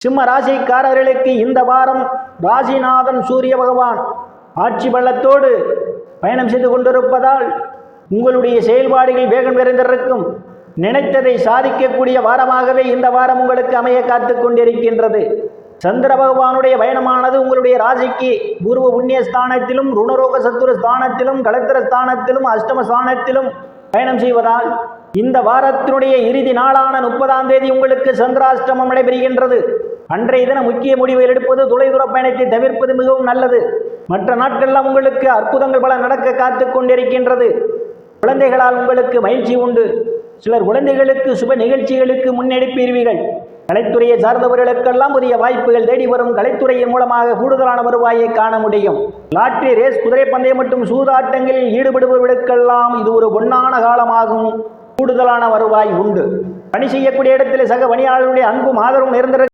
சிம்ம ராசிக்காரர்களுக்கு இந்த வாரம் ராசிநாதன் சூரிய பகவான் ஆட்சி பலத்தோடு பயணம் செய்து கொண்டிருப்பதால் உங்களுடைய செயல்பாடுகள் வேகம் நிறைந்திருக்கும். நினைத்ததை சாதிக்கக்கூடிய வாரமாகவே இந்த வாரம் உங்களுக்கு அமைய காத்து கொண்டிருக்கின்றது. சந்திர பகவானுடைய பயணமானது உங்களுடைய ராசிக்கு பூர்வ புண்ணிய ஸ்தானத்திலும் ருணரோக சத்துரு ஸ்தானத்திலும் களத்திர ஸ்தானத்திலும் அஷ்டம ஸ்தானத்திலும் பயணம் செய்வதால் இந்த வாரத்தினுடைய இறுதி நாளான 30ஆம் தேதி உங்களுக்கு சந்திராஷ்டமம் நடைபெறுகின்றது. அன்றைய தினம் முக்கிய முடிவுகள் எடுப்பது, தொலைதூர பயணத்தை தவிர்ப்பது மிகவும் நல்லது. மற்ற நாட்கள்லாம் உங்களுக்கு அற்புதங்கள் பல நடக்க காத்து கொண்டிருக்கின்றது. குழந்தைகளால் உங்களுக்கு மகிழ்ச்சி உண்டு. சிலர் குழந்தைகளுக்கு சுப நிகழ்ச்சிகளுக்கு முன்னெடுப்பீர்கள். கலைத்துறையை சார்ந்தவர்களுக்கெல்லாம் புதிய வாய்ப்புகள் தேடி வரும். கலைத்துறையின் மூலமாக கூடுதலான வருவாயை காண முடியும். லாட்டரி, ரேஸ், குதிரை பந்தயம் மற்றும் சூதாட்டங்களில் ஈடுபடுபவர்களுக்கெல்லாம் இது ஒரு பொன்னான காலமாகும். கூடுதலான வருவாய் உண்டு. பணி செய்யக்கூடிய இடத்தில் சக பணியாளர்களுடைய அன்பும் ஆதரவும் நிரந்தர